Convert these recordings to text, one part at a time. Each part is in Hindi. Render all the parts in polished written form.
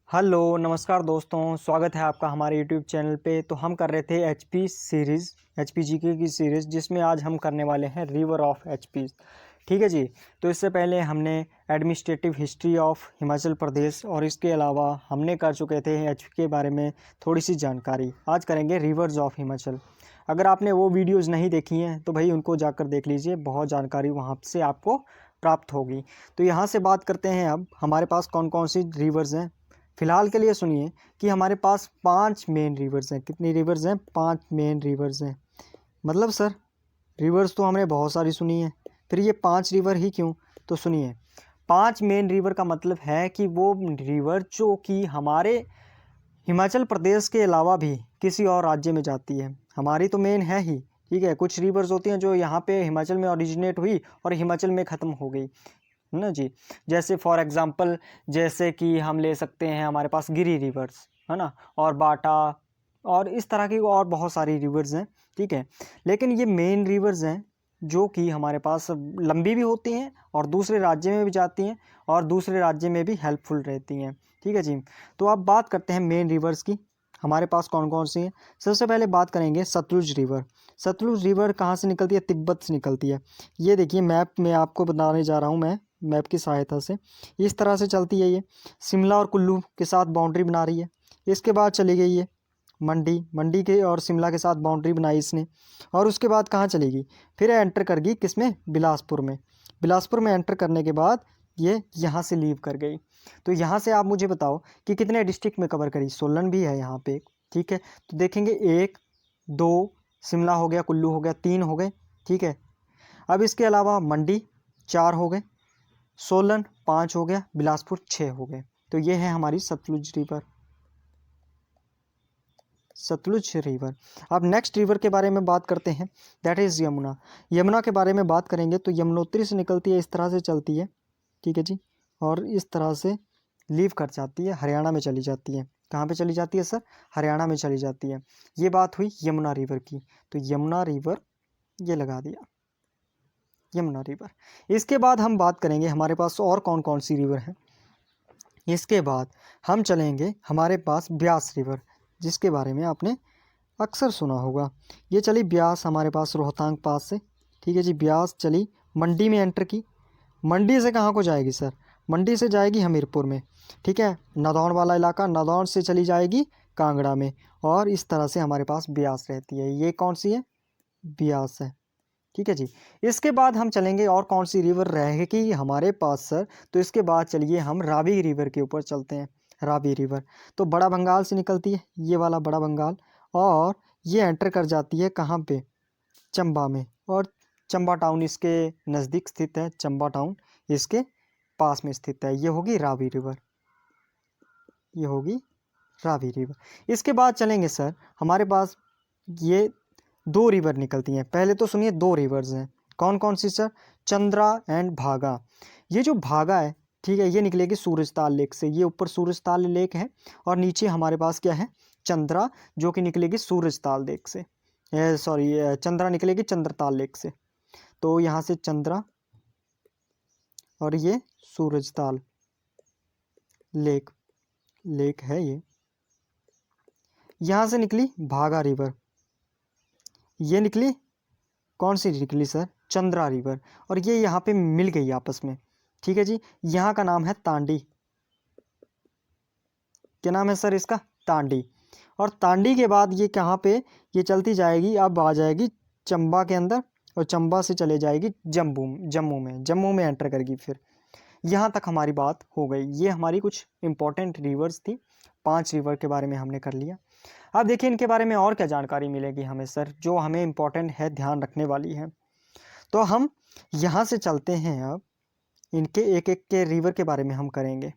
हेलो नमस्कार दोस्तों, स्वागत है आपका हमारे यूट्यूब चैनल पे। तो हम कर रहे थे एचपी सीरीज़, एचपी जीके की सीरीज़, जिसमें आज हम करने वाले हैं रिवर ऑफ एचपी। ठीक है जी। तो इससे पहले हमने administrative history of Himachal Pradesh और इसके अलावा हमने कर चुके थे एचपी के बारे में थोड़ी सी जानकारी। आज करेंगे रिवर्स ऑफ हिमाचल। अगर आपने वो वीडियोज़ नहीं देखी हैं तो भाई उनको जाकर देख लीजिए, बहुत जानकारी वहाँ से आपको प्राप्त होगी। तो यहाँ से बात करते हैं अब हमारे पास कौन कौन सी रिवर्स हैं। फिलहाल के लिए सुनिए कि हमारे पास 5 मेन रिवर्स हैं। कितनी रिवर्स हैं? 5 मेन रिवर्स हैं। मतलब सर, रिवर्स तो हमने बहुत सारी सुनी है, फिर ये 5 रिवर ही क्यों? तो सुनिए, 5 मेन रिवर का मतलब है कि वो रिवर जो कि हमारे हिमाचल प्रदेश के अलावा भी किसी और राज्य में जाती है। हमारी तो मेन है ही, ठीक है। कुछ रिवर्स होती हैं जो यहाँ पे हिमाचल में ओरिजिनेट हुई और हिमाचल में ख़त्म हो गई, है ना जी। जैसे फॉर एग्जांपल, जैसे कि हम ले सकते हैं हमारे पास गिरी रिवर्स, है ना, और बाटा, और इस तरह की और बहुत सारी रिवर्स हैं, ठीक है। लेकिन ये मेन रिवर्स हैं जो कि हमारे पास लंबी भी होती हैं और दूसरे राज्य में भी जाती हैं और दूसरे राज्य में भी हेल्पफुल रहती हैं, ठीक है जी। तो अब बात करते हैं मेन रिवर्स की, हमारे पास कौन कौन सी हैं। सबसे पहले बात करेंगे सतलुज रिवर। सतलुज रिवर कहाँ से निकलती है? तिब्बत से निकलती है। ये देखिए मैप में आपको बताने जा रहा हूँ मैं, मैप की सहायता से। इस तरह से चलती है ये, शिमला और कुल्लू के साथ बाउंड्री बना रही है। इसके बाद चली गई ये मंडी, मंडी के और शिमला के साथ बाउंड्री बनाई इसने। और उसके बाद कहाँ चलेगी? फिर एंटर कर गई किसमें? बिलासपुर में। बिलासपुर में एंटर करने के बाद ये यहाँ से लीव कर गई। तो यहाँ से आप मुझे बताओ कि कितने डिस्ट्रिक्ट में कवर करी? सोलन भी है यहाँ पे, ठीक है। तो देखेंगे 1 2, शिमला हो गया, कुल्लू हो गया, 3 हो गए, ठीक है। अब इसके अलावा मंडी 4 हो गए, सोलन 5 हो गया, बिलासपुर 6 हो गए। तो ये है हमारी सतलुज रिवर, सतलुज रिवर। अब नेक्स्ट रिवर के बारे में बात करते हैं, दैट इज़ यमुना। यमुना के बारे में बात करेंगे तो यमुनोत्री से निकलती है, इस तरह से चलती है, ठीक है जी। और इस तरह से लीव कर जाती है, हरियाणा में चली जाती है। कहाँ पे चली जाती है सर? हरियाणा में चली जाती है। ये बात हुई यमुना रिवर की। तो यमुना रिवर ये लगा दिया, यमुना रिवर। इसके बाद हम बात करेंगे हमारे पास और कौन कौन सी रिवर हैं। इसके बाद हम चलेंगे हमारे पास ब्यास रिवर, जिसके बारे में आपने अक्सर सुना होगा। ये चली ब्यास हमारे पास रोहतांग पास से, ठीक है जी। ब्यास चली, मंडी में एंटर की। मंडी से कहाँ को जाएगी सर? मंडी से जाएगी हमीरपुर में, ठीक है। नादौन वाला इलाका, नादौन से चली जाएगी कांगड़ा में। और इस तरह से हमारे पास ब्यास रहती है। ये कौन सी है? ब्यास है, ठीक है जी। इसके बाद हम चलेंगे और कौन सी रिवर रहेगी हमारे पास सर? तो इसके बाद चलिए हम रावी रिवर के ऊपर चलते हैं। रावी रिवर तो बड़ा बंगाल से निकलती है, ये वाला बड़ा बंगाल, और ये एंटर कर जाती है कहाँ पे? चंबा में। और चंबा टाउन इसके नज़दीक स्थित है, चंबा टाउन इसके पास में स्थित है। ये होगी रावी रिवर, ये होगी रावी रिवर। इसके बाद चलेंगे सर, हमारे पास ये 2 रिवर निकलती हैं। पहले तो सुनिए, 2 रिवर्स हैं। कौन कौन सी सर? चंद्रा एंड भागा। ये जो भागा है, ठीक है, ये निकलेगी सूरजताल लेक से। ये ऊपर सूरजताल लेक है और नीचे हमारे पास क्या है? चंद्रा, जो कि निकलेगी सूरजताल लेक से। सॉरी, चंद्रा निकलेगी चंद्रताल लेक से। तो यहाँ से चंद्रा और ये सूरजताल लेक, लेक है ये। यहाँ से निकली भागा रिवर। ये निकली कौन सी निकली सर? चंद्रा रिवर। और ये यहाँ पे मिल गई आपस में, ठीक है जी। यहाँ का नाम है तांडी। क्या नाम है सर इसका? तांडी। और तांडी के बाद ये कहाँ पे? ये चलती जाएगी, अब आ जाएगी चंबा के अंदर, और चंबा से चले जाएगी जम्मू, जम्मू में एंटर करेगी। फिर यहाँ तक हमारी बात हो गई। ये हमारी कुछ इंपॉर्टेंट रिवर्स थी। 5 रिवर के बारे में हमने कर लिया। अब देखिए इनके बारे में और क्या जानकारी मिलेगी हमें सर, जो हमें इम्पोर्टेंट है, ध्यान रखने वाली है। तो हम यहाँ से चलते हैं, अब इनके एक एक के रिवर के बारे में हम करेंगे।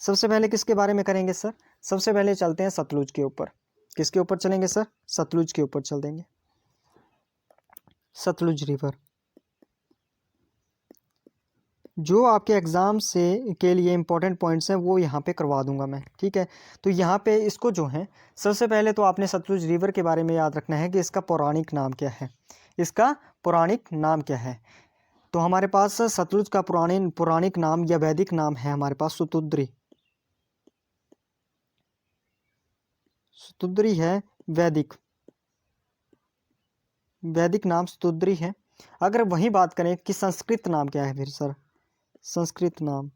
सबसे पहले किसके बारे में करेंगे सर? सबसे पहले चलते हैं सतलुज के ऊपर। किसके ऊपर चलेंगे सर? सतलुज के ऊपर चल देंगे। सतलुज रिवर जो आपके एग्ज़ाम से के लिए इंपॉर्टेंट पॉइंट्स हैं वो यहाँ पे करवा दूंगा मैं, ठीक है। तो यहाँ पे इसको जो है, सबसे पहले तो आपने सतलुज रिवर के बारे में याद रखना है कि इसका पौराणिक नाम क्या है। इसका पौराणिक नाम क्या है? तो हमारे पास सतलुज का पुराने पौराणिक नाम या वैदिक नाम है हमारे पास सुतुद्री। शतुद्री है वैदिक, वैदिक नाम शतुद्री है। अगर वही बात करें कि संस्कृत नाम क्या है फिर सर, संस्कृत नाम,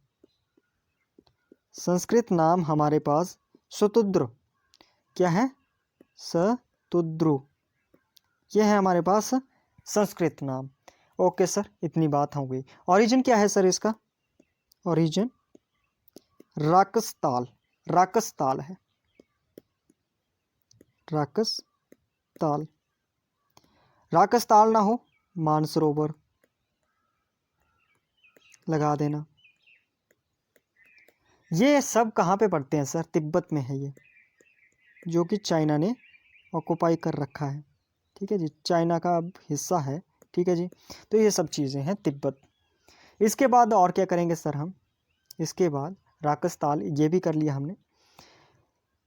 संस्कृत नाम हमारे पास शतुद्र, क्या है, शतुद्रु, ये है हमारे पास संस्कृत नाम। ओके सर, इतनी बात हो गई। ओरिजिन क्या है सर इसका, ओरिजिन राकसताल, राकसताल है, राकसताल, राकसताल ना हो मानसरोवर लगा देना। ये सब कहाँ पे पड़ते हैं सर, तिब्बत में है ये, जो कि चाइना ने ऑक्युपाई कर रखा है। ठीक है जी, चाइना का अब हिस्सा है। ठीक है जी, तो ये सब चीज़ें हैं तिब्बत। इसके बाद और क्या करेंगे सर हम, इसके बाद राकसताल ये भी कर लिया हमने।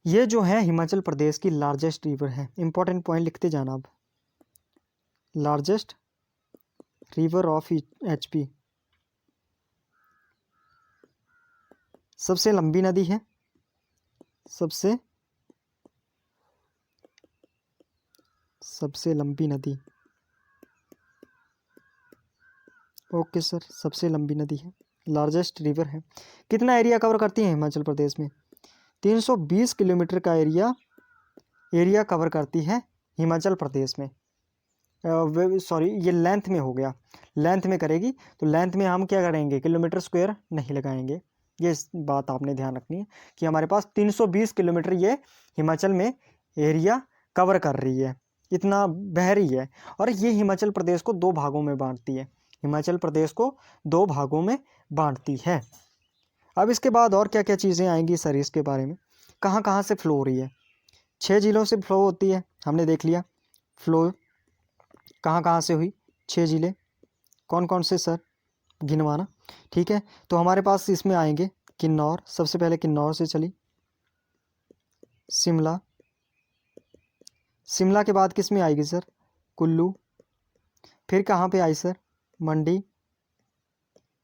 ये जो है हिमाचल प्रदेश की लार्जेस्ट रिवर है, इंपॉर्टेंट पॉइंट लिखते जाना अब। लार्जेस्ट रिवर ऑफ एचपी, सबसे लंबी नदी है, सबसे लंबी नदी। ओके सर, सबसे लंबी नदी है, लार्जेस्ट रिवर है। कितना एरिया कवर करती है हिमाचल प्रदेश में, 320 किलोमीटर का एरिया कवर करती है हिमाचल प्रदेश में। सॉरी, ये लेंथ में हो गया, लेंथ में करेगी, तो लेंथ में हम क्या करेंगे, किलोमीटर स्क्वायर नहीं लगाएंगे। ये बात आपने ध्यान रखनी है कि हमारे पास 320 किलोमीटर ये हिमाचल में एरिया कवर कर रही है, इतना बह रही है। और ये हिमाचल प्रदेश को दो भागों में बांटती है, हिमाचल प्रदेश को दो भागों में बांटती है। अब इसके बाद और क्या क्या चीज़ें आएंगी सर इसके बारे में, कहाँ कहाँ से फ्लो हो रही है। 6 जिलों से फ्लो होती है, हमने देख लिया फ्लो कहाँ कहाँ से हुई, 6 जिले कौन कौन से सर, गिनवाना। ठीक है, तो हमारे पास इसमें आएंगे किन्नौर, सबसे पहले किन्नौर से चली, शिमला, शिमला के बाद किस में आएगी सर, कुल्लू, फिर कहाँ पे आई सर, मंडी,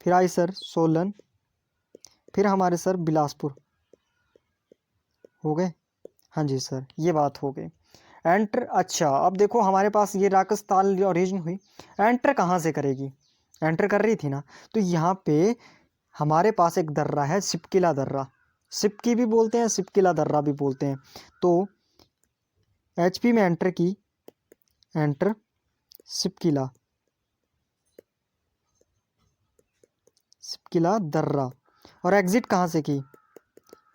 फिर आई सर सोलन, फिर हमारे सर बिलासपुर, हो गए। हाँ जी सर, ये बात हो गई। एंटर, अच्छा अब देखो हमारे पास ये राकसताल ओरिजिन हुई, एंटर कहाँ से करेगी, एंटर कर रही थी ना, तो यहाँ पे हमारे पास एक दर्रा है, सिपकिला दर्रा, सिपकी भी बोलते हैं, सिपकिला दर्रा भी बोलते हैं। तो एचपी में एंटर की, एंटर सिपकिला, सिपकिला दर्रा, और एग्जिट कहाँ से की,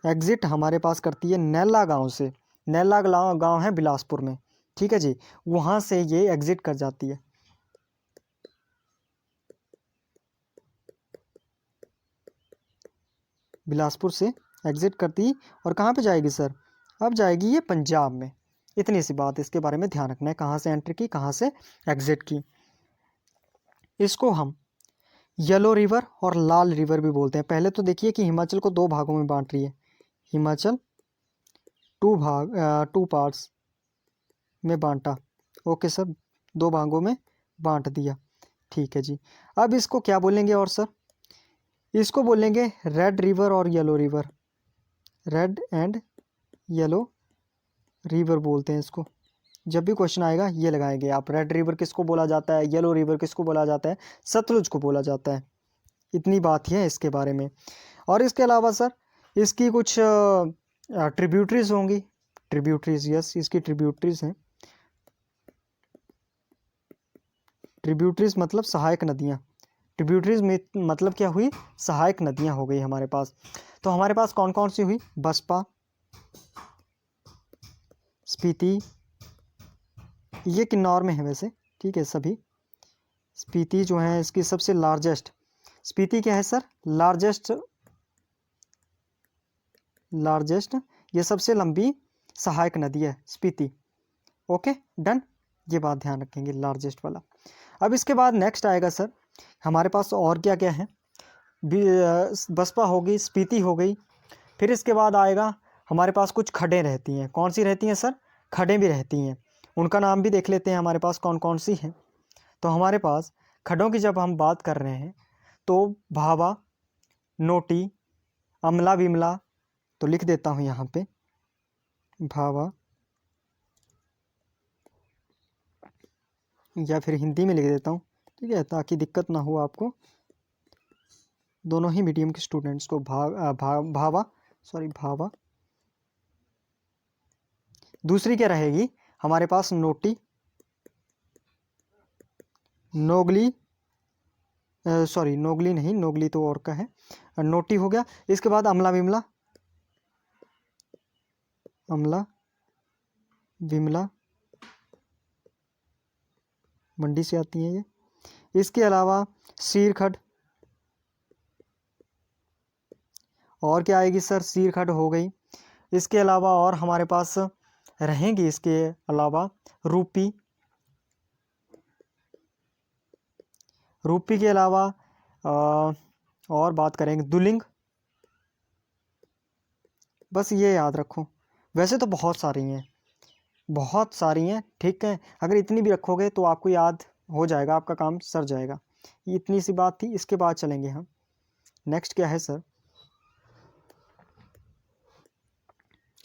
एग्जिट हमारे पास करती है नैला गांव से, नैला गांव है बिलासपुर में। ठीक है जी, वहाँ से ये एग्जिट कर जाती है, बिलासपुर से एग्जिट करती, और कहाँ पे जाएगी सर, अब जाएगी ये पंजाब में। इतनी सी बात इसके बारे में ध्यान रखना है, कहाँ से एंट्री की, कहाँ से एग्जिट की। इसको हम येलो रिवर और लाल रिवर भी बोलते हैं। पहले तो देखिए कि हिमाचल को दो भागों में बांट रही है, हिमाचल टू पार्ट्स में बांटा। ओके सर, दो भागों में बांट दिया। ठीक है जी, अब इसको क्या बोलेंगे और सर, इसको बोलेंगे रेड रिवर और yellow river, red and yellow river बोलते हैं इसको। जब भी क्वेश्चन आएगा ये लगाएंगे आप, रेड रिवर किसको बोला जाता है, येलो रिवर किसको बोला जाता है, सतलुज को बोला जाता है। इतनी बात ही है इसके बारे में। और इसके अलावा सर इसकी कुछ ट्रिब्यूटरीज होंगी, ट्रिब्यूटरीज, यस इसकी ट्रिब्यूटरीज हैं, ट्रिब्यूटरीज मतलब सहायक नदियाँ, ट्रिब्यूटरीज में मतलब क्या हुई, सहायक नदियाँ हो गई हमारे पास। तो हमारे पास कौन कौन सी हुई, बसपा, स्पीति, ये किन्नौर में है वैसे, ठीक है सभी। स्पीति जो है इसकी सबसे लार्जेस्ट, स्पीति क्या है सर, लार्जेस्ट, लार्जेस्ट, ये सबसे लंबी सहायक नदी है स्पीति। ओके डन, ये बात ध्यान रखेंगे, लार्जेस्ट वाला। अब इसके बाद नेक्स्ट आएगा सर हमारे पास और क्या क्या है, बसपा होगी, स्पीति हो गई, फिर इसके बाद आएगा हमारे पास कुछ खड्डें रहती हैं। कौन सी रहती हैं सर, खड्डें भी रहती हैं, उनका नाम भी देख लेते हैं हमारे पास कौन कौन सी हैं। तो हमारे पास खड्डों की जब हम बात कर रहे हैं तो भावा, नोटी, अमला विमला, तो लिख देता हूँ यहाँ पे भावा या फिर हिंदी में लिख देता हूँ, ठीक है, ताकि दिक्कत ना हो आपको, दोनों ही मीडियम के स्टूडेंट्स को। भावा। दूसरी क्या रहेगी हमारे पास? नोटी, नोगली, सॉरी नोगली नहीं, नोगली तो और का है, नोटी हो गया। इसके बाद अमला विमला, अमला विमला मंडी से आती है ये। इसके अलावा सीरखड, और क्या आएगी सर? सीरखड हो गई। इसके अलावा और हमारे पास रहेंगी, इसके अलावा रूपी, रूपी के अलावा और बात करेंगे दुलिंग। बस ये याद रखो, वैसे तो बहुत सारी हैं, बहुत सारी हैं, ठीक है। अगर इतनी भी रखोगे तो आपको याद हो जाएगा, आपका काम सर जाएगा। ये इतनी सी बात थी। इसके बाद चलेंगे हम, नेक्स्ट क्या है सर?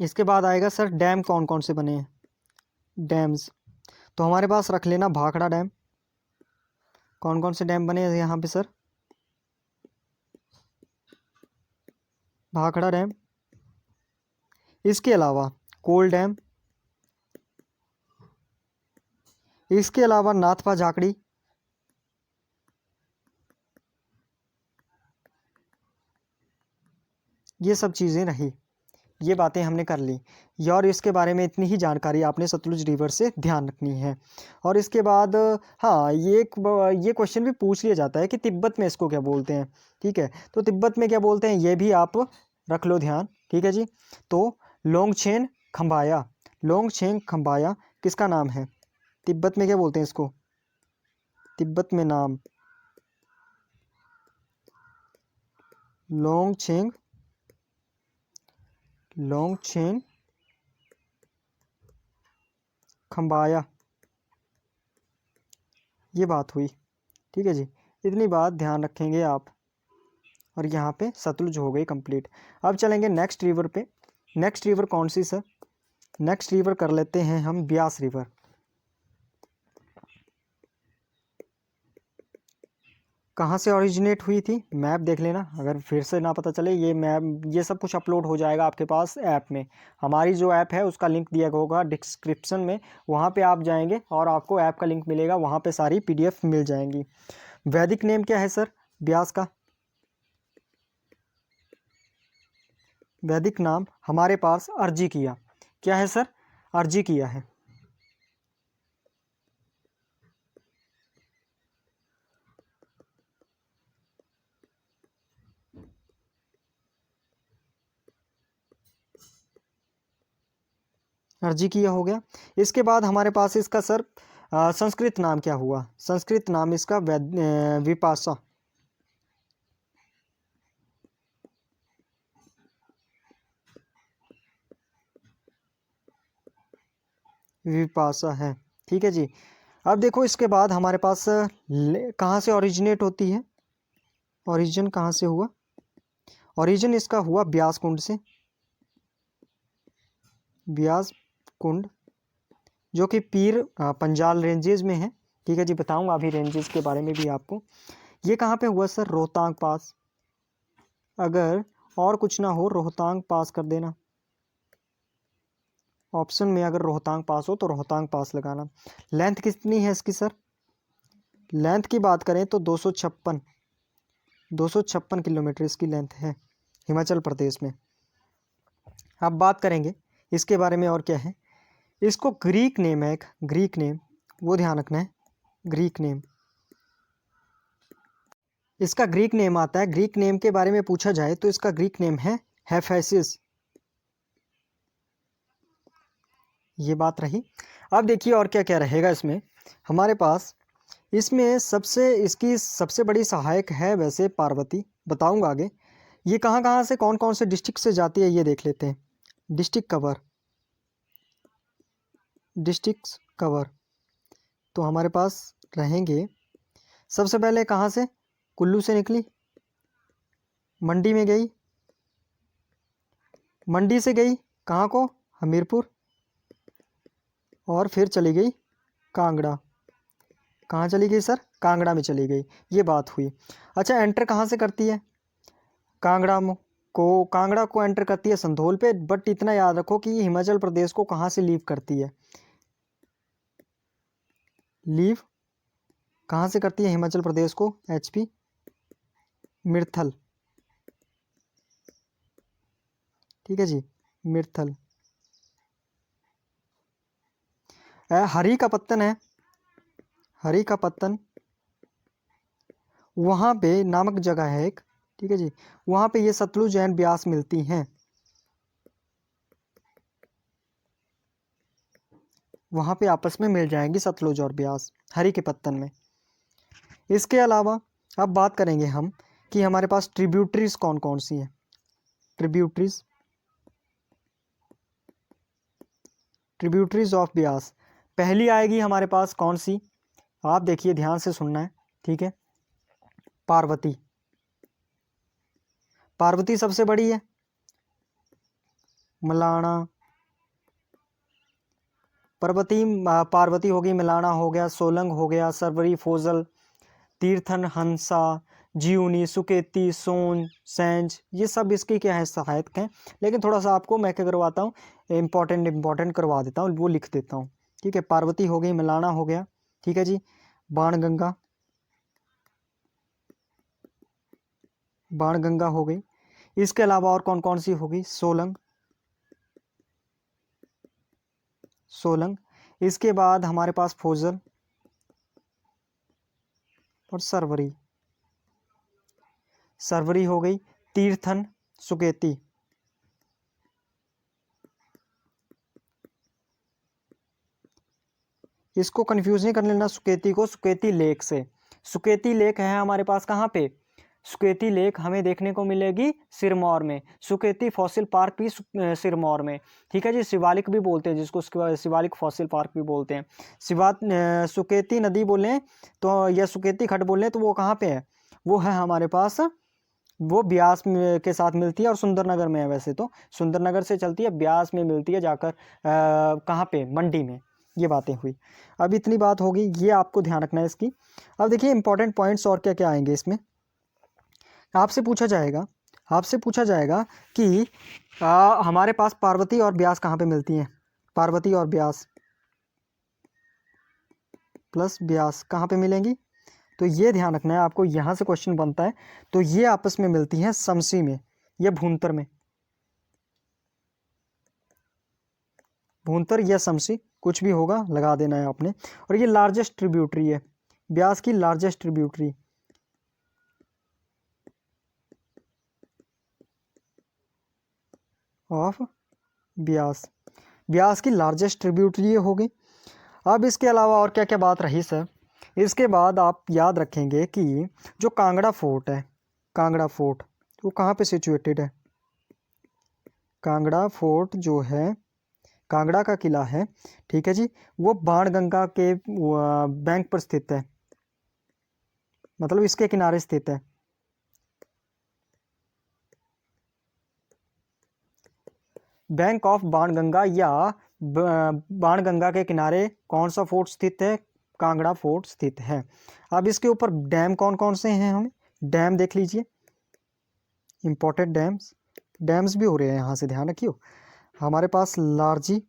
इसके बाद आएगा सर डैम कौन कौन से बने हैं, डैम्स। तो हमारे पास रख लेना भाखड़ा डैम। कौन कौन से डैम बने हैं यहाँ पे सर? भाखड़ा डैम, इसके अलावा कोल डैम, इसके अलावा नाथपा झाकड़ी, ये सब चीज़ें रही, ये बातें हमने कर ली। और इसके बारे में इतनी ही जानकारी आपने सतलुज रिवर से ध्यान रखनी है। और इसके बाद हाँ, ये क्वेश्चन भी पूछ लिया जाता है कि तिब्बत में इसको क्या बोलते हैं, ठीक है। तो तिब्बत में क्या बोलते हैं ये भी आप रख लो ध्यान, ठीक है जी। तो लोंगछेन खम्बाया, लोंगछेन खम्बाया किसका नाम है? तिब्बत में क्या बोलते हैं इसको? तिब्बत में नाम लोंगछेन, लोंगछेन खम्बाया, ये बात हुई, ठीक है जी। इतनी बात ध्यान रखेंगे आप। और यहाँ पे सतलुज हो गई कंप्लीट। अब चलेंगे नेक्स्ट रिवर पे। नेक्स्ट रिवर कौन सी सर? नेक्स्ट रिवर कर लेते हैं हम ब्यास रिवर। कहाँ से ओरिजिनेट हुई थी? मैप देख लेना, अगर फिर से ना पता चले, ये मैप, ये सब कुछ अपलोड हो जाएगा आपके पास ऐप में। हमारी जो ऐप है उसका लिंक दिया होगा डिस्क्रिप्शन में, वहाँ पे आप जाएंगे और आपको ऐप का लिंक मिलेगा, वहाँ पे सारी पीडीएफ मिल जाएंगी। वैदिक नेम क्या है सर ब्यास का? वैदिक नाम हमारे पास अर्जी किया, क्या है सर? अर्जी किया है। अर्जी किया हो गया। इसके बाद हमारे पास इसका सर संस्कृत नाम क्या हुआ? संस्कृत नाम इसका विपाशा, विपाशा है, ठीक है जी। अब देखो इसके बाद हमारे पास कहाँ से ओरिजिनेट होती है? ओरिजिन कहाँ से हुआ? ओरिजिन इसका हुआ ब्यास कुंड से, ब्यास कुंड, जो कि पीर पंजाल रेंजेस में है, ठीक है जी। बताऊंगा अभी रेंजेस के बारे में भी आपको। ये कहाँ पे हुआ सर? रोहतांग पास। अगर और कुछ ना हो रोहतांग पास कर देना, ऑप्शन में अगर रोहतांग पास हो तो रोहतांग पास लगाना। लेंथ कितनी है इसकी सर? लेंथ की बात करें तो 256 किलोमीटर इसकी लेंथ है, हिमाचल प्रदेश में। अब बात करेंगे इसके बारे में और क्या है। इसको ग्रीक नेम है, एक ग्रीक नेम, वो ध्यान रखना है। ग्रीक नेम, इसका ग्रीक नेम आता है। ग्रीक नेम के बारे में पूछा जाए तो इसका ग्रीक नेम है हेफेसिस, ये बात रही। अब देखिए और क्या क्या रहेगा इसमें हमारे पास। इसमें इसकी सबसे बड़ी सहायक है वैसे पार्वती, बताऊंगा आगे। ये कहाँ कहाँ से, कौन कौन से डिस्ट्रिक्ट से जाती है ये देख लेते हैं। डिस्ट्रिक्ट कवर, डिस्ट्रिक्ट कवर, तो हमारे पास रहेंगे सबसे पहले कहाँ से? कुल्लू से निकली, मंडी में गई, मंडी से गई कहाँ को? हमीरपुर, और फिर चली गई कांगड़ा, कहाँ चली गई सर? कांगड़ा में चली गई, ये बात हुई। अच्छा, एंटर कहाँ से करती है? कांगड़ा को एंटर करती है संधोल पे, बट इतना याद रखो कि ये हिमाचल प्रदेश को कहाँ से लीव करती है? लीव कहाँ से करती है हिमाचल प्रदेश को? एचपी मिर्थल, ठीक है जी, मिर्थल। हरी का पत्तन है, हरी का पत्तन, वहाँ पे नामक जगह है एक, ठीक है जी, वहाँ पे ये सतलुज एंड ब्यास मिलती हैं, वहाँ पे आपस में मिल जाएंगी सतलुज और ब्यास हरी के पत्तन में। इसके अलावा अब बात करेंगे हम कि हमारे पास ट्रिब्यूटरीज कौन कौन सी हैं। ट्रिब्यूटरीज, ट्रिब्यूटरीज ऑफ ब्यास, पहली आएगी हमारे पास कौन सी? आप देखिए, ध्यान से सुनना है, ठीक है। पार्वती, पार्वती सबसे बड़ी है। मलाना, पार्वती हो गई, मिलाना हो गया, सोलंग हो गया, सरवरी, फोजल, तीर्थन, हंसा, जीवनी, सुकेती, सोन, सेंज, ये सब इसके क्या है? सहायक हैं। लेकिन थोड़ा सा आपको मैं क्या करवाता हूँ, इंपॉर्टेंट करवा देता हूँ, वो लिख देता हूँ, ठीक है। पार्वती हो गई, मिलाना हो गया, ठीक है जी, बाणगंगा, बाणगंगा हो गई। इसके अलावा और कौन कौन सी होगी? सोलंग, सोलंग। इसके बाद हमारे पास फोजल और सरवरी, सरवरी हो गई। तीर्थन, सुकेती, इसको कंफ्यूज नहीं कर लेना सुकेती को सुकेती लेक से। सुकेती लेक है हमारे पास कहाँ पे? सुकेती लेक हमें देखने को मिलेगी सिरमौर में। सुकेती फॉसिल पार्क भी सिरमौर में, ठीक है जी। शिवालिक भी बोलते हैं जिसको, शिवालिक फॉसिल पार्क भी बोलते हैं। सुकेती नदी बोलें तो, या सुकेती खड्ड बोलें तो वो कहाँ पे है? वो है हमारे पास, वो ब्यास के साथ मिलती है और सुंदरनगर में है। वैसे तो सुंदरनगर से चलती है, ब्यास में मिलती है जाकर कहाँ पे? मंडी में। ये बातें हुई। अब इतनी बात होगी, ये आपको ध्यान रखना है इसकी। अब देखिए इंपॉर्टेंट पॉइंट्स और क्या क्या आएंगे इसमें। आपसे पूछा जाएगा, आपसे पूछा जाएगा कि हमारे पास पार्वती और ब्यास कहाँ पे मिलती हैं? पार्वती और ब्यास प्लस ब्यास कहाँ पे मिलेंगी? तो ये ध्यान रखना है आपको, यहाँ से क्वेश्चन बनता है। तो ये आपस में मिलती हैं समसी में, ये भूंतर में, भूंतर या समसी कुछ भी होगा, लगा देना है आपने। और ये लार्जेस्ट ट्रिब्यूटरी है, ब्यास की largest tributary of Beas, Beas की लार्जेस्ट ट्रिब्यूटरी हो गई। अब इसके अलावा और क्या क्या बात रही सर? इसके बाद आप याद रखेंगे कि जो कांगड़ा फोर्ट है, कांगड़ा फोर्ट वो कहाँ पे सिचुएटेड है? कांगड़ा फोर्ट जो है, कांगड़ा का किला है, ठीक है जी, वो बाणगंगा के बैंक पर स्थित है, मतलब इसके किनारे स्थित है। बैंक ऑफ बाणगंगा या बाणगंगा के किनारे कौन सा फोर्ट स्थित है? कांगड़ा फोर्ट स्थित है। अब इसके ऊपर डैम कौन कौन से हैं? हमें डैम देख लीजिए, इंपॉर्टेंट डैम्स, डैम्स भी हो रहे हैं यहाँ से, ध्यान रखियो। हमारे पास लारजी,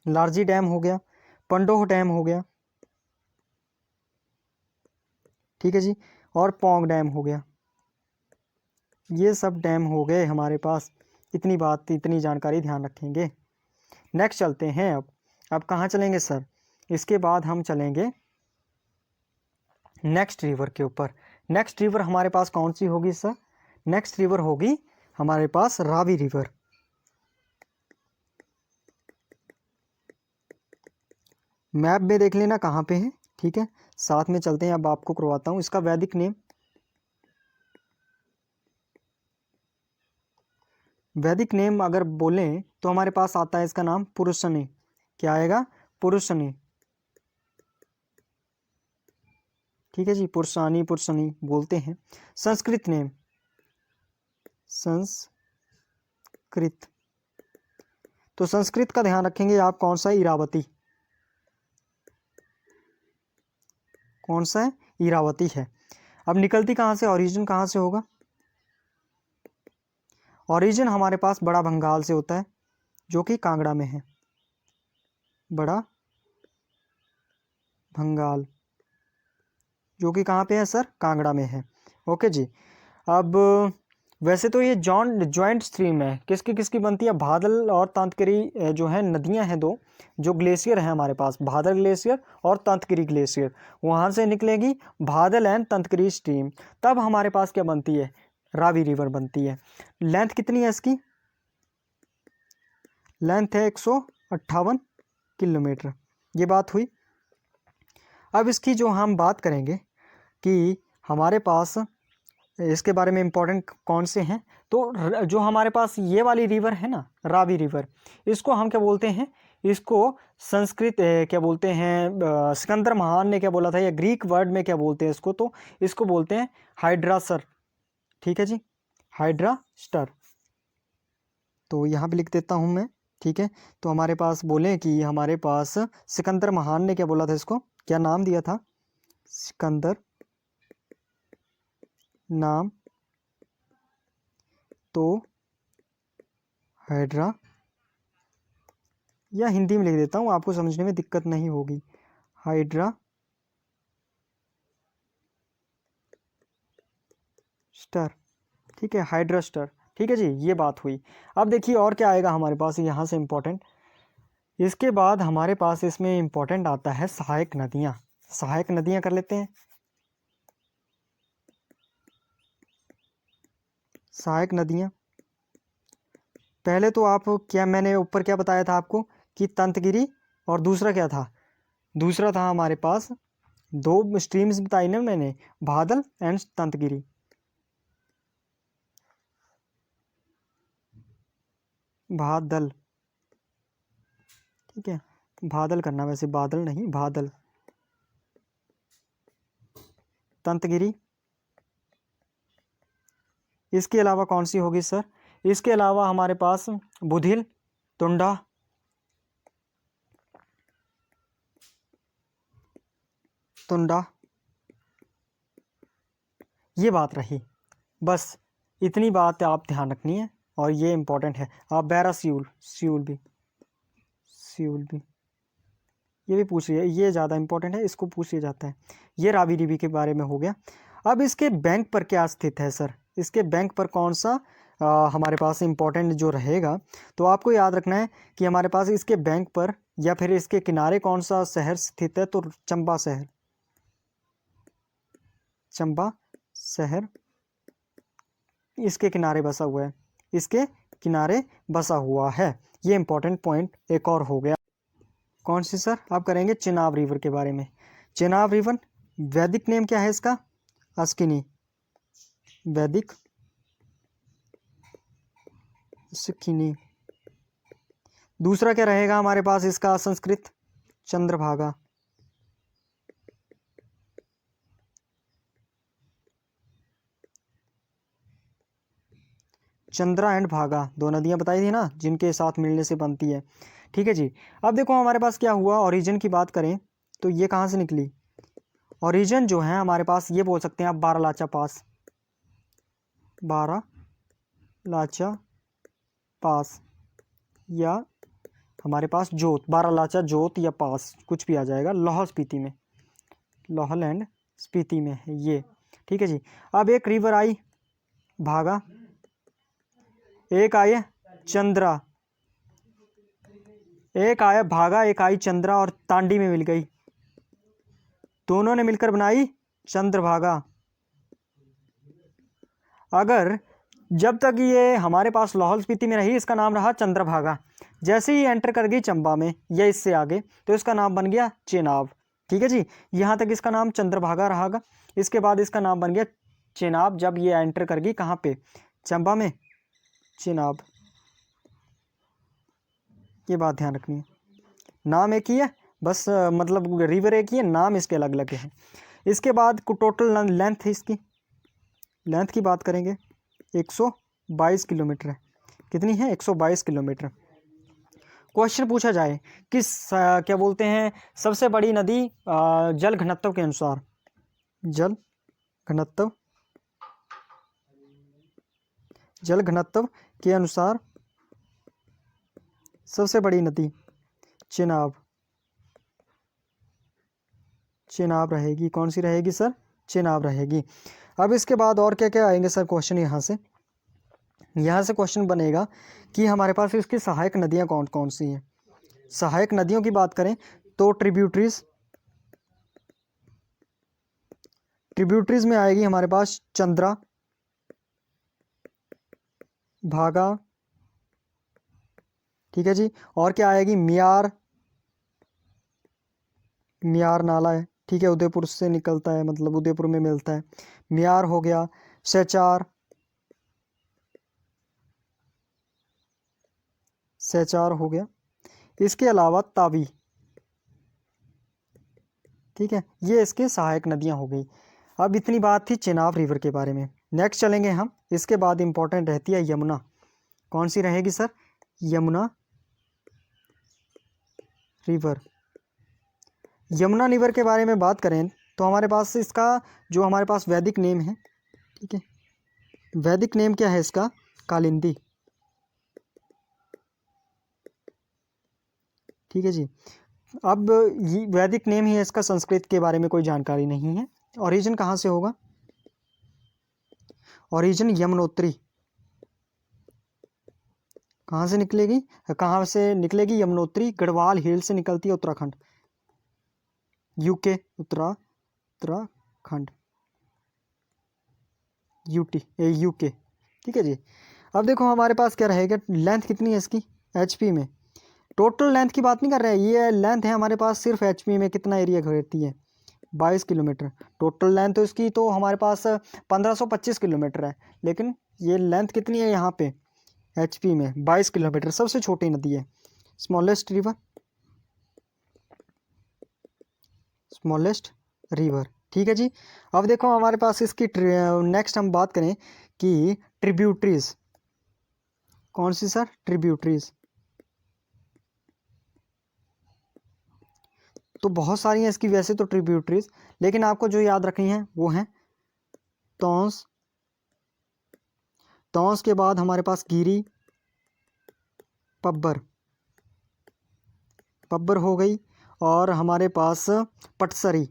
लारजी डैम हो गया, पंडोह डैम हो गया, ठीक है जी, और पोंग डैम हो गया। ये सब डैम हो गए हमारे पास। इतनी बात, इतनी जानकारी ध्यान रखेंगे। नेक्स्ट चलते हैं। अब कहाँ चलेंगे सर? इसके बाद हम चलेंगे नेक्स्ट रिवर के ऊपर। नेक्स्ट रिवर हमारे पास कौन सी होगी सर? नेक्स्ट रिवर होगी हमारे पास रावी रिवर। मैप में देख लेना कहाँ पे है, ठीक है। साथ में चलते हैं, अब आपको करवाता हूँ इसका वैदिक नेम। वैदिक नेम अगर बोलें तो हमारे पास आता है इसका नाम पुरुषनी। क्या आएगा? पुरुषनी, ठीक है जी, पुरुषानी, पुरुषनी बोलते हैं। संस्कृत नेम, संस्कृत, तो संस्कृत का ध्यान रखेंगे आप, कौन सा? इरावती, कौन सा है? इरावती है। अब निकलती कहाँ से, ओरिजिन कहाँ से होगा? ओरिजिन हमारे पास बड़ा भंगाल से होता है जो कि कांगड़ा में है, बड़ा भंगाल जो कि कहाँ पे है सर? कांगड़ा में है। ओके जी। अब वैसे तो ये जॉइंट स्ट्रीम है, किसकी किसकी बनती है? भादल और तंतगिरी जो है नदियां हैं दो, जो ग्लेशियर है हमारे पास, भादल ग्लेशियर और तंतगिरी ग्लेशियर, वहाँ से निकलेगी भादल एंड तंतगिरी स्ट्रीम। तब हमारे पास क्या बनती है? रावी रिवर बनती है। लेंथ कितनी है इसकी? लेंथ है 158 किलोमीटर। ये बात हुई। अब इसकी जो हम बात करेंगे कि हमारे पास इसके बारे में इम्पोर्टेंट कौन से हैं, तो जो हमारे पास ये वाली रिवर है ना, रावी रिवर, इसको हम क्या बोलते हैं? इसको संस्कृत क्या बोलते हैं? सिकंदर महान ने क्या बोला था, या ग्रीक वर्ड में क्या बोलते हैं इसको? तो इसको बोलते हैं हाइड्रासर। ठीक है जी, हाइड्रास्टर। तो यहाँ पे लिख देता हूँ मैं। ठीक है, तो हमारे पास बोले कि हमारे पास सिकंदर महान ने क्या बोला था, इसको क्या नाम दिया था? सिकंदर नाम। तो हाइड्रा, या हिंदी में लिख देता हूँ, आपको समझने में दिक्कत नहीं होगी। हाइड्रा स्टर। ठीक है, हाइड्रा स्टर। ठीक है जी, ये बात हुई। अब देखिए और क्या आएगा हमारे पास यहाँ से इम्पोर्टेंट। इसके बाद हमारे पास इसमें इम्पोर्टेंट आता है सहायक नदियाँ। सहायक नदियाँ कर लेते हैं। सहायक नदियाँ, पहले तो आप क्या, मैंने ऊपर क्या बताया था आपको कि तंतगिरी, और दूसरा क्या था? दूसरा था हमारे पास दो स्ट्रीम्स बताई ना मैंने, भादल एंड तंतगिरी। भादल, ठीक है, भादल करना, वैसे बादल नहीं, भादल। तंतगिरी, इसके अलावा कौन सी होगी सर? इसके अलावा हमारे पास बुधिल, तुंडा, तुंडा, ये बात रही। बस इतनी बात आप ध्यान रखनी है, और ये इंपॉर्टेंट है। आप बैरा सियूल, सियूल भी ये भी पूछ लिया, ये ज़्यादा इंपॉर्टेंट है, इसको पूछ लिया जाता है। ये रावी रिवी के बारे में हो गया। अब इसके बैंक पर क्या स्थित है सर? इसके बैंक पर कौन सा हमारे पास इंपॉर्टेंट जो रहेगा, तो आपको याद रखना है कि हमारे पास इसके बैंक पर या फिर इसके किनारे कौन सा शहर स्थित है? तो चंबा शहर, चंबा शहर इसके किनारे बसा हुआ है, इसके किनारे बसा हुआ है। ये इंपॉर्टेंट पॉइंट एक और हो गया। कौन सी सर? आप करेंगे चेनाब रिवर के बारे में। चेनाब रिवर, वैदिक नेम क्या है इसका? अस्किनी, वैदिक अस्किनी। दूसरा क्या रहेगा हमारे पास इसका? संस्कृत चंद्रभागा। चंद्रा एंड भागा, दो नदियां बताई थी ना जिनके साथ मिलने से बनती है। ठीक है जी। अब देखो हमारे पास क्या हुआ, ओरिजिन की बात करें तो ये कहाँ से निकली? ओरिजिन जो है हमारे पास, ये बोल सकते हैं आप बारालाचा पास, बारालाचा पास, या हमारे पास जोत, बारालाचा जोत या पास, कुछ भी आ जाएगा। लाहौल स्पीति में, लाहौल एंड स्पीति में है ये। ठीक है जी। अब एक रिवर आई भागा, एक आई चंद्रा, एक आया भागा, एक आई चंद्रा, और तांडी में मिल गई, दोनों ने मिलकर बनाई चंद्रभागा। अगर जब तक ये हमारे पास लाहौल स्पीति में रही, इसका नाम रहा चंद्रभागा। जैसे ही एंटर कर गई चंबा में या इससे आगे, तो इसका नाम बन गया चेनाब। ठीक है जी, यहाँ तक इसका नाम चंद्रभागा रहा। इसके बाद इसका नाम बन गया चेनाब, जब ये एंटर कर गई कहाँ पे? चंबा में, चेनाब। ये बात ध्यान रखनी है, नाम एक ही है बस, मतलब रिवर एक ही है, नाम इसके अलग अलग है। इसके बाद टोटल लेंथ है इसकी, लेंथ की बात करेंगे 122 किलोमीटर है। कितनी है? 122 किलोमीटर। क्वेश्चन पूछा जाए कि क्या बोलते हैं सबसे बड़ी नदी जल घनत्व के अनुसार, जल घनत्व, जल घनत्व के अनुसार सबसे बड़ी नदी चेनाब, चेनाब रहेगी। कौन सी रहेगी सर? चेनाब रहेगी। अब इसके बाद और क्या क्या आएंगे सर क्वेश्चन? यहाँ से क्वेश्चन बनेगा कि हमारे पास इसकी सहायक नदियाँ कौन कौन सी हैं। सहायक नदियों की बात करें तो ट्रिब्यूटरीज, ट्रिब्यूटरीज में आएगी हमारे पास चंद्रा, भागा, ठीक है जी। और क्या आएगी? मियार, मियार नाला है, ठीक है, उदयपुर से निकलता है, मतलब उदयपुर में मिलता है। मियार हो गया, सैचार, सैचार हो गया। इसके अलावा तावी, ठीक है, ये इसके सहायक नदियां हो गई। अब इतनी बात थी चेनाब रिवर के बारे में। नेक्स्ट चलेंगे हम, इसके बाद इंपॉर्टेंट रहती है यमुना। कौन सी रहेगी sir? Yamuna river. Yamuna river के बारे में बात करें तो हमारे पास इसका जो हमारे पास वैदिक नेम है, ठीक है, वैदिक नेम क्या है इसका? कालिंदी, ठीक है जी। अब ये वैदिक नेम ही है इसका, संस्कृत के बारे में कोई जानकारी नहीं है। ओरिजिन कहाँ से होगा? ओरिजिन यमुनोत्री। कहाँ से निकलेगी? कहाँ से निकलेगी? यमुनोत्री गढ़वाल हिल से निकलती है, उत्तराखंड, यूके, उत्तराखंड, यूके, ठीक है जी। अब देखो हमारे पास क्या रहेगा, लेंथ कितनी है इसकी एचपी में? टोटल लेंथ की बात नहीं कर रहे हैं, ये लेंथ है हमारे पास सिर्फ एचपी में कितना एरिया घेरती है? 22 किलोमीटर। टोटल लेंथ तो इसकी तो हमारे पास 1525 किलोमीटर है, लेकिन ये लेंथ कितनी है यहाँ पे एचपी में? 22 किलोमीटर। सबसे छोटी नदी है, स्मॉलेस्ट रिवर, स्मॉलेस्ट रिवर, ठीक है जी। अब देखो हमारे पास इसकी नेक्स्ट हम बात करें कि ट्रिब्यूटरीज। कौन सी सर? ट्रिब्यूटरीज। तो बहुत सारी हैं इसकी वैसे तो ट्रिब्यूटरीज, लेकिन आपको जो याद रखनी है वो हैं तौंस, तौंस के बाद हमारे पास गिरी, पब्बर, पब्बर हो गई, और हमारे पास पटसरी,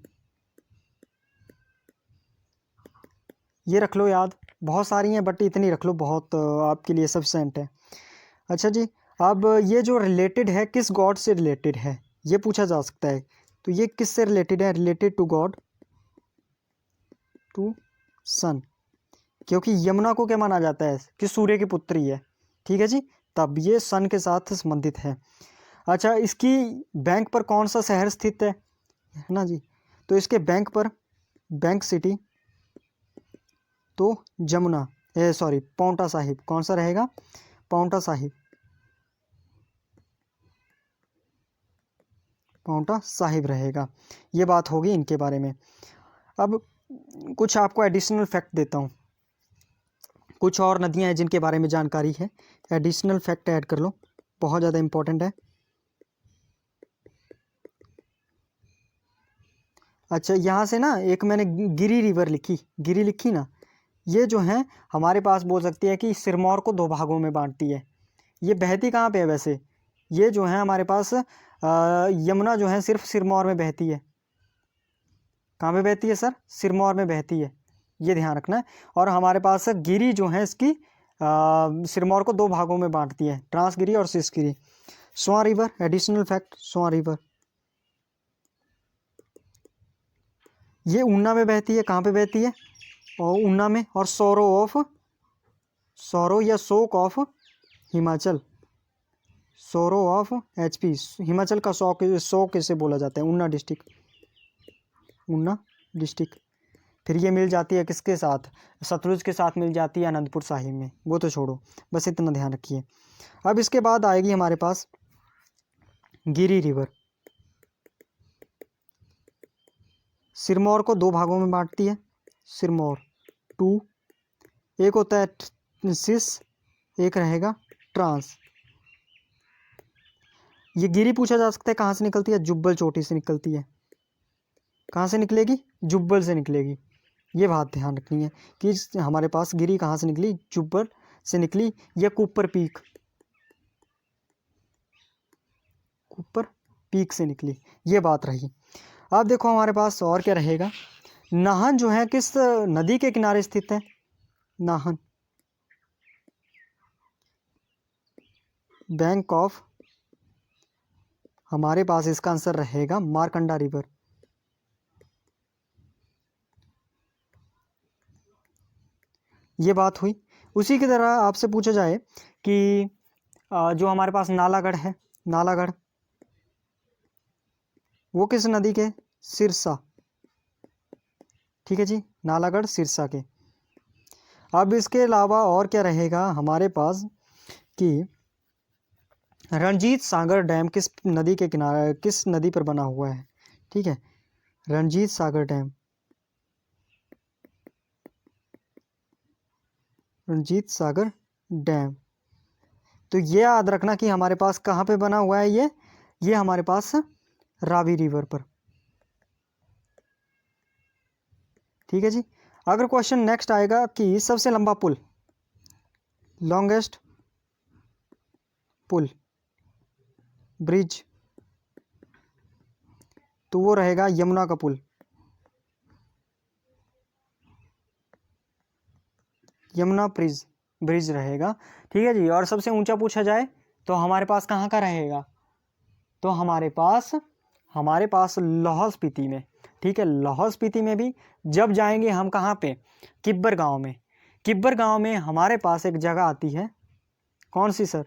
ये रख लो याद। बहुत सारी हैं बट इतनी रख लो, बहुत आपके लिए सफिशेंट है। अच्छा जी, अब ये जो रिलेटेड है किस गॉड से रिलेटेड है ये पूछा जा सकता है। तो ये किस से रिलेटेड है? रिलेटेड टू गॉड, टू सन, क्योंकि यमुना को क्या माना जाता है कि सूर्य की पुत्री है, ठीक है जी, तब ये सन के साथ संबंधित है। अच्छा, इसकी बैंक पर कौन सा शहर स्थित है ना जी? तो इसके बैंक पर, बैंक सिटी तो जमुना, सॉरी पाउंटा साहिब। कौन सा रहेगा? पाउंटा साहिब, पाउंटा साहिब रहेगा। ये बात होगी इनके बारे में। अब कुछ आपको एडिशनल फैक्ट देता हूँ, कुछ और नदियाँ हैं जिनके बारे में जानकारी है, एडिशनल फैक्ट ऐड कर लो, बहुत ज़्यादा इंपॉर्टेंट है। अच्छा, यहाँ से ना एक मैंने गिरी रिवर लिखी, गिरी लिखी ना, ये जो है हमारे पास बोल सकती है कि सिरमौर को दो भागों में बांटती है। ये बहती कहाँ पे है वैसे? ये जो है हमारे पास यमुना जो है सिर्फ सिरमौर में बहती है। कहाँ पे बहती है सर? सिरमौर में बहती है, ये ध्यान रखना है। और हमारे पास गिरी जो है इसकी सिरमौर को दो भागों में बांटती है, ट्रांसगिरी और Cisgiri. Swan river, additional fact, Swan river ये ऊना में बहती है। कहाँ पे बहती है? और ऊना में। और सौरो या शोक ऑफ हिमाचल, सोरो ऑफ एचपी, हिमाचल का सौ कैसे बोला जाता है? Una district, Una district. फिर ये मिल जाती है किसके साथ? सतलुज के साथ मिल जाती है अनंतपुर साहिब में, वो तो छोड़ो, बस इतना ध्यान रखिए। अब इसके बाद आएगी हमारे पास गिरी रिवर, सिरमौर को दो भागों में बांटती है, सिरमौर टू, एक होता है सिस, एक रहेगा ट्रांस। ये गिरी पूछा जा सकता है कहाँ से निकलती है? जुब्बल चोटी से निकलती है। कहाँ से निकलेगी, जुब्बल से निकलेगी। ये बात ध्यान रखनी है कि हमारे पास गिरी कहाँ से निकली, जुब्बल से निकली या कुपर पीक, कुपर पीक से निकली, ये बात रही। अब देखो हमारे पास और क्या रहेगा। नाहन जो है किस नदी के किनारे स्थित है, नाहन बैंक ऑफ, हमारे पास इसका आंसर रहेगा मारकंडा रिवर। ये बात हुई। उसी की तरह आपसे पूछा जाए कि जो हमारे पास नालागढ़ है, नालागढ़ वो किस नदी के, सिरसा, ठीक है जी, नालागढ़ सिरसा के। अब इसके अलावा और क्या रहेगा हमारे पास कि रणजीत सागर डैम किस नदी के किनारे, किस नदी पर बना हुआ है, ठीक है, रणजीत सागर डैम, रणजीत सागर डैम। तो ये याद रखना कि हमारे पास कहाँ पे बना हुआ है ये हमारे पास रावी रिवर पर, ठीक है जी। अगर क्वेश्चन नेक्स्ट आएगा कि सबसे लंबा पुल, लॉन्गेस्ट पुल, ब्रिज, तो वो रहेगा यमुना का पुल, यमुना ब्रिज, ब्रिज रहेगा, ठीक है जी। और सबसे ऊंचा पूछा जाए तो हमारे पास कहाँ का रहेगा, तो हमारे पास लाहौल स्पीति में, ठीक है। लाहौल स्पीति में भी जब जाएंगे हम कहाँ पे, किब्बर गांव में, किब्बर गांव में हमारे पास एक जगह आती है, कौन सी सर,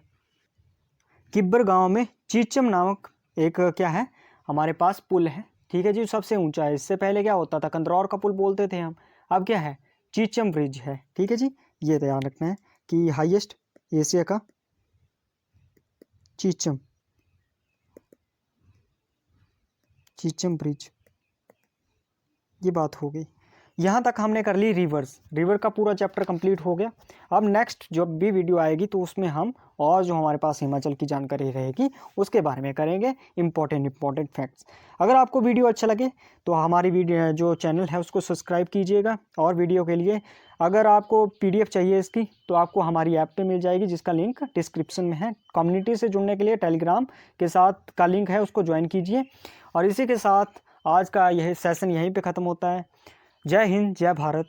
किब्बर गांव में चीचम नामक एक क्या है हमारे पास पुल है, ठीक है जी, सबसे ऊंचा है। इससे पहले क्या होता था, कंदरौर का पुल बोलते थे हम, अब क्या है, चीचम ब्रिज है, ठीक है जी। ये ध्यान रखना है कि हाईएस्ट एशिया का चीचम, चीचम ब्रिज, ये बात हो गई। यहाँ तक हमने कर ली रिवर्स, रिवर का पूरा चैप्टर कंप्लीट हो गया। अब नेक्स्ट जब भी वीडियो आएगी तो उसमें हम और जो हमारे पास हिमाचल की जानकारी रहेगी उसके बारे में करेंगे इंपॉर्टेंट फैक्ट्स। अगर आपको वीडियो अच्छा लगे तो हमारी वीडियो जो चैनल है उसको सब्सक्राइब कीजिएगा। और वीडियो के लिए अगर आपको PDF चाहिए इसकी तो आपको हमारी ऐप पे मिल जाएगी, जिसका लिंक डिस्क्रिप्शन में है। कम्युनिटी से जुड़ने के लिए टेलीग्राम के साथ का लिंक है, उसको ज्वाइन कीजिए। और इसी के साथ आज का यह सेशन यहीं पे ख़त्म होता है। जय हिंद, जय भारत।